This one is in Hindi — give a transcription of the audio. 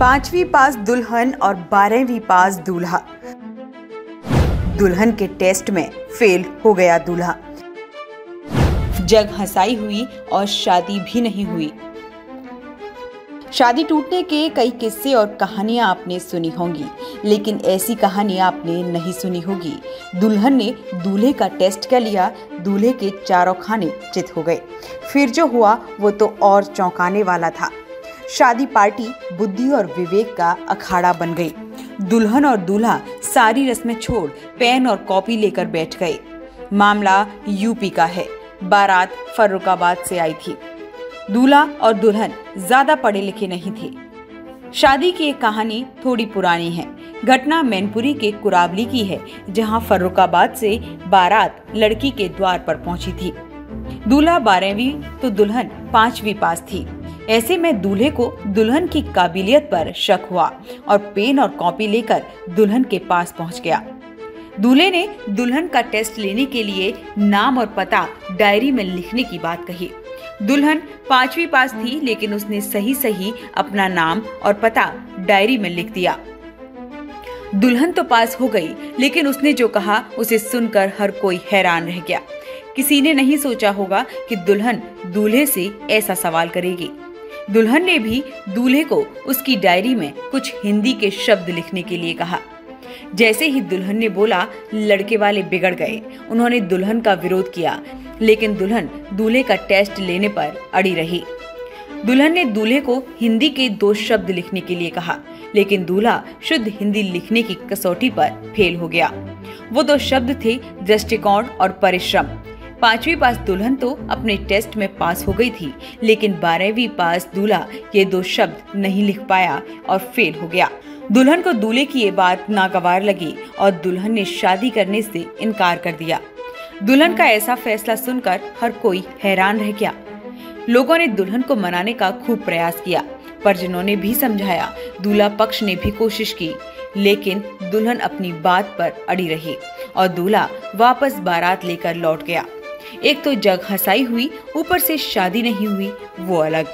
5वीं पास दुल्हन और 12वीं पास दूल्हा। दुल्हन के टेस्ट में फेल हो गया दूल्हा। जग हंसाई हुई और शादी भी नहीं हुई। शादी टूटने के कई किस्से और कहानियां आपने सुनी होंगी, लेकिन ऐसी कहानी आपने नहीं सुनी होगी। दुल्हन ने दूल्हे का टेस्ट कर लिया, दूल्हे के चारों खाने चित हो गए। फिर जो हुआ वो तो और चौंकाने वाला था। शादी पार्टी बुद्धि और विवेक का अखाड़ा बन गई। दुल्हन और दूल्हा सारी रस्में छोड़ पेन और कॉपी लेकर बैठ गए। मामला यूपी का है। बारात फर्रुखाबाद से आई थी। दूल्हा और दुल्हन ज्यादा पढ़े लिखे नहीं थे। शादी की एक कहानी थोड़ी पुरानी है। घटना मैनपुरी के कुरावली की है, जहां फर्रुखाबाद से बारात लड़की के द्वार पर पहुंची थी। दूल्हा 12वीं तो दुल्हन 5वीं पास थी। ऐसे में दूल्हे को दुल्हन की काबिलियत पर शक हुआ और पेन और कॉपी लेकर दुल्हन के पास पहुंच गया। दूल्हे ने दुल्हन का टेस्ट लेने के लिए नाम और पता डायरी में लिखने की बात कही। दुल्हन 5वीं पास थी, लेकिन उसने सही अपना नाम और पता डायरी में लिख दिया। दुल्हन तो पास हो गई, लेकिन उसने जो कहा उसे सुनकर हर कोई हैरान रह गया। किसी ने नहीं सोचा होगा कि दुल्हन दूल्हे से ऐसा सवाल करेगी। दुल्हन ने भी दूल्हे को उसकी डायरी में कुछ हिंदी के शब्द लिखने के लिए कहा। जैसे ही दुल्हन ने बोला, लड़के वाले बिगड़ गए। उन्होंने दुल्हन का विरोध किया, लेकिन दुल्हन दूल्हे का टेस्ट लेने पर अड़ी रही। दुल्हन ने दूल्हे को हिंदी के 2 शब्द लिखने के लिए कहा, लेकिन दूल्हा शुद्ध हिंदी लिखने की कसौटी पर फेल हो गया। वो 2 शब्द थे दृष्टिकोण और परिश्रम। 5वीं पास दुल्हन तो अपने टेस्ट में पास हो गई थी, लेकिन 12वीं पास दूल्हा ये 2 शब्द नहीं लिख पाया और फेल हो गया। दुल्हन को दूल्हे की ये बात नागवार लगी और दुल्हन ने शादी करने से इनकार कर दिया। दुल्हन का ऐसा फैसला सुनकर हर कोई हैरान रह गया। लोगों ने दुल्हन को मनाने का खूब प्रयास किया, परिजनों ने भी समझाया, दूल्हा पक्ष ने भी कोशिश की, लेकिन दुल्हन अपनी बात पर अड़ी रही और दूल्हा वापस बारात लेकर लौट गया। एक तो जग हंसाई हुई, ऊपर से शादी नहीं हुई, वो अलग।